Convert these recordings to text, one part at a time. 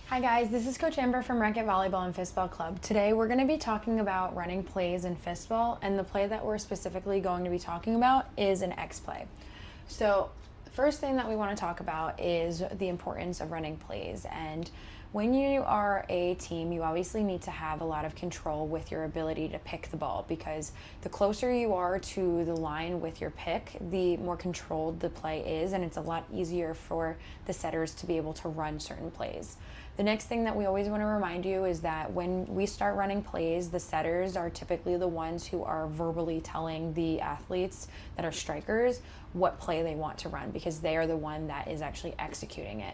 Hi guys, this is Coach Amber from Racket Volleyball and Fistball Club. Today we're going to be talking about running plays in Fistball, and the play that we're specifically going to be talking about is an X play. So the first thing that we want to talk about is the importance of running plays. And when you are a team, you obviously need to have a lot of control with your ability to pick the ball, because the closer you are to the line with your pick, the more controlled the play is, and it's a lot easier for the setters to be able to run certain plays. The next thing that we always want to remind you is that when we start running plays, the setters are typically the ones who are verbally telling the athletes that are strikers what play they want to run, because they are the one that is actually executing it.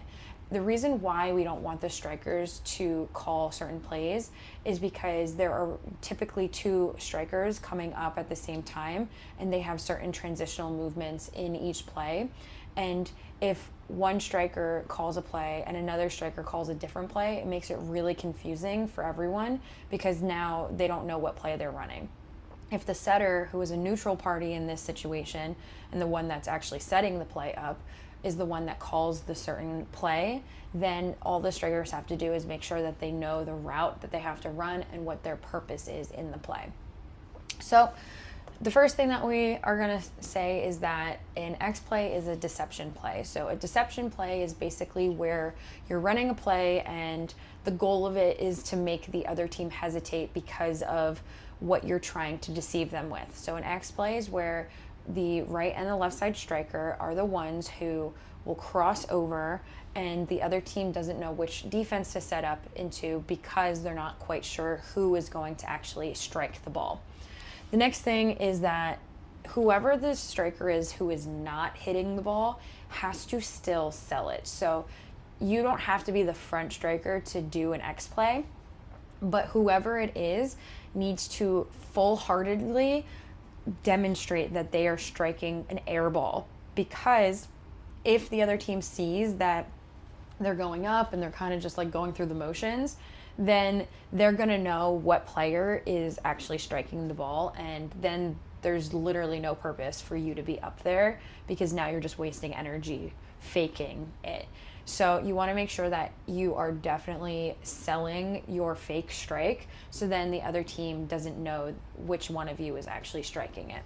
The reason why we don't want the strikers to call certain plays is because there are typically two strikers coming up at the same time, and they have certain transitional movements in each play. And if one striker calls a play and another striker calls a different play, it makes it really confusing for everyone, because now they don't know what play they're running. If the setter, who is a neutral party in this situation, and the one that's actually setting the play up, is the one that calls the certain play, then all the strikers have to do is make sure that they know the route that they have to run and what their purpose is in the play. So the first thing that we are going to say is that an X play is a deception play. So a deception play is basically where you're running a play and the goal of it is to make the other team hesitate because of what you're trying to deceive them with. So an X play is where the right and the left side striker are the ones who will cross over, and the other team doesn't know which defense to set up into because they're not quite sure who is going to actually strike the ball. The next thing is that whoever the striker is who is not hitting the ball has to still sell it. So you don't have to be the front striker to do an X play, but whoever it is needs to full-heartedly demonstrate that they are striking an air ball, because if the other team sees that they're going up and they're kind of just like going through the motions, then they're going to know what player is actually striking the ball, and then there's literally no purpose for you to be up there, because now you're just wasting energy faking it. So you want to make sure that you are definitely selling your fake strike, so then the other team doesn't know which one of you is actually striking it.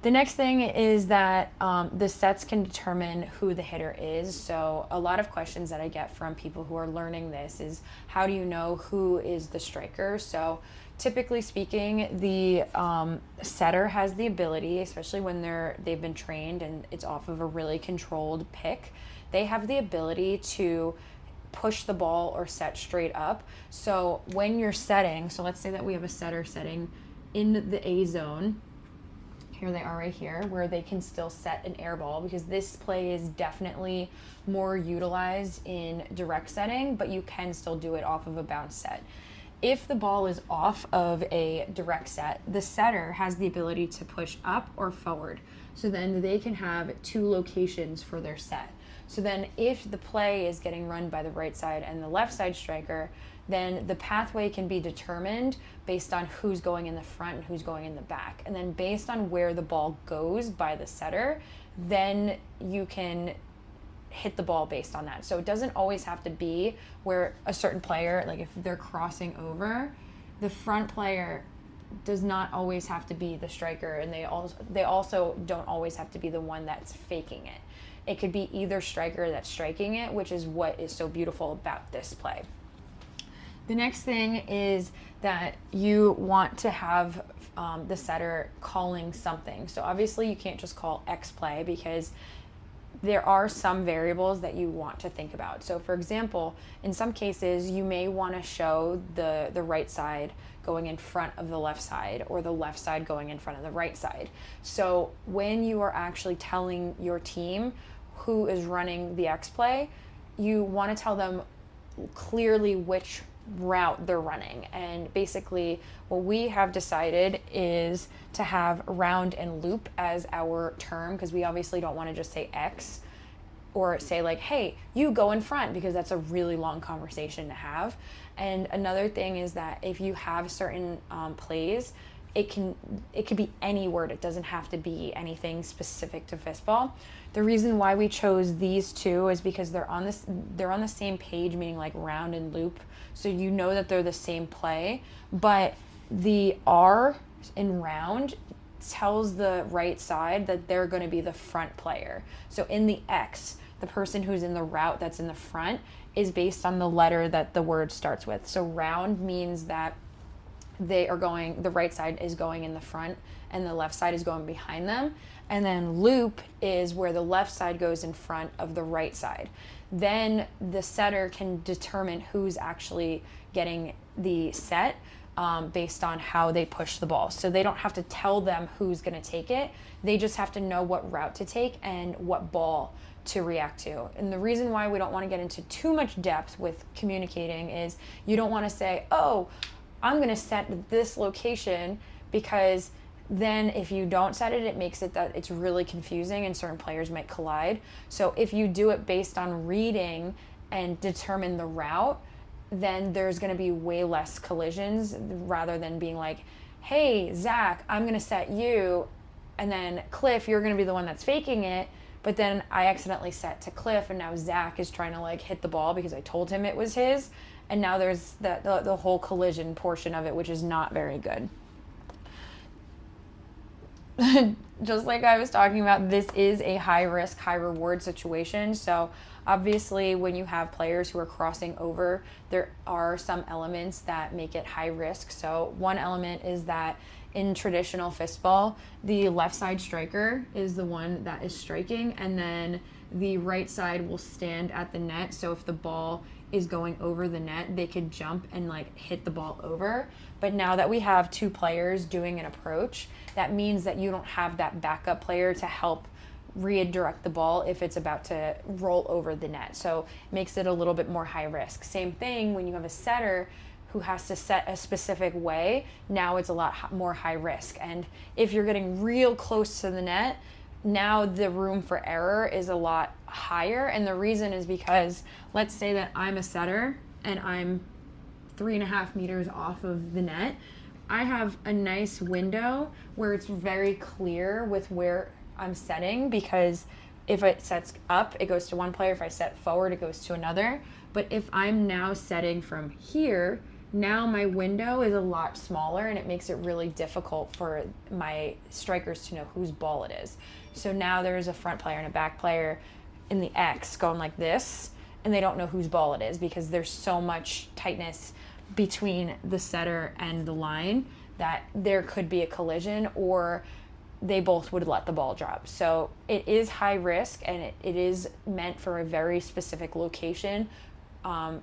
The next thing is that the sets can determine who the hitter is. So a lot of questions that I get from people who are learning this is, how do you know who is the striker? So typically speaking, the setter has the ability, especially when they've been trained and it's off of a really controlled pick, they have the ability to push the ball or set straight up. So when you're setting, so let's say that we have a setter setting in the A zone. Here they are right here, where they can still set an air ball, because this play is definitely more utilized in direct setting, but you can still do it off of a bounce set. If the ball is off of a direct set, the setter has the ability to push up or forward. So then they can have two locations for their set. So then if the play is getting run by the right side and the left side striker, then the pathway can be determined based on who's going in the front and who's going in the back. And then based on where the ball goes by the setter, then you can hit the ball based on that. So it doesn't always have to be where a certain player, like if they're crossing over, the front player does not always have to be the striker, and they also don't always have to be the one that's faking it. It could be either striker that's striking it, which is what is so beautiful about this play. The next thing is that you want to have the setter calling something. So obviously you can't just call X play, because there are some variables that you want to think about. So for example, in some cases you may want to show the right side going in front of the left side, or the left side going in front of the right side. So when you are actually telling your team who is running the X play, you want to tell them clearly which route they're running. And basically what we have decided is to have round and loop as our term, because we obviously don't want to just say X or say like, hey, you go in front, because that's a really long conversation to have. And another thing is that if you have certain plays, it could be any word. It doesn't have to be anything specific to Fistball. The reason why we chose these two is because they're on the same page, meaning like round and loop. So you know that they're the same play, but the R in round tells the right side that they're going to be the front player. So in the X, the person who's in the route that's in the front is based on the letter that the word starts with. So round means that the right side is going in the front and the left side is going behind them. And then loop is where the left side goes in front of the right side. Then the setter can determine who's actually getting the set based on how they push the ball. So they don't have to tell them who's going to take it. They just have to know what route to take and what ball to react to. And the reason why we don't want to get into too much depth with communicating is you don't want to say, oh, I'm going to set this location, because then if you don't set it, it makes it that it's really confusing and certain players might collide. So if you do it based on reading and determine the route, then there's going to be way less collisions, rather than being like, hey, Zach, I'm going to set you, and then Cliff, you're going to be the one that's faking it. But then I accidentally set to Cliff, and now Zach is trying to like hit the ball because I told him it was his. And now there's the whole collision portion of it, which is not very good. Just like I was talking about, this is a high risk, high reward situation. So obviously when you have players who are crossing over, there are some elements that make it high risk. So one element is that in traditional Fistball, the left side striker is the one that is striking, and then the right side will stand at the net. So if the ball is going over the net, they could jump and like hit the ball over. But now that we have two players doing an approach, that means that you don't have that backup player to help redirect the ball if it's about to roll over the net. So it makes it a little bit more high risk. Same thing when you have a setter who has to set a specific way. Now it's a lot more high risk. And if you're getting real close to the net, now the room for error is a lot higher. And the reason is because let's say that I'm a setter and I'm 3.5 meters off of the net. I have a nice window where it's very clear with where I'm setting, because if it sets up, it goes to one player. If I set forward, it goes to another. But if I'm now setting from here, now my window is a lot smaller, and it makes it really difficult for my strikers to know whose ball it is. So now there's a front player and a back player in the X going like this, and they don't know whose ball it is because there's so much tightness between the setter and the line that there could be a collision, or they both would let the ball drop. So it is high risk, and it is meant for a very specific location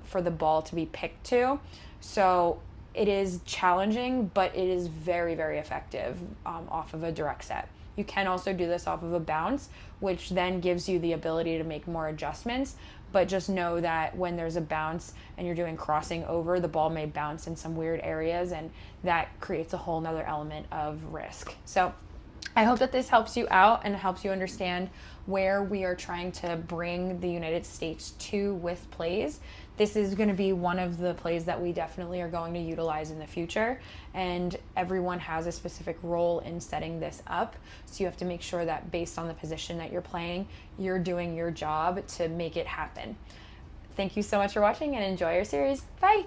for the ball to be picked to. So it is challenging, but it is very, very effective off of a direct set. You can also do this off of a bounce, which then gives you the ability to make more adjustments. But just know that when there's a bounce and you're doing crossing over, the ball may bounce in some weird areas, and that creates a whole nother element of risk. So I hope that this helps you out and helps you understand where we are trying to bring the United States to with plays. This is going to be one of the plays that we definitely are going to utilize in the future, and everyone has a specific role in setting this up. So you have to make sure that based on the position that you're playing, you're doing your job to make it happen. Thank you so much for watching, and enjoy your series. Bye!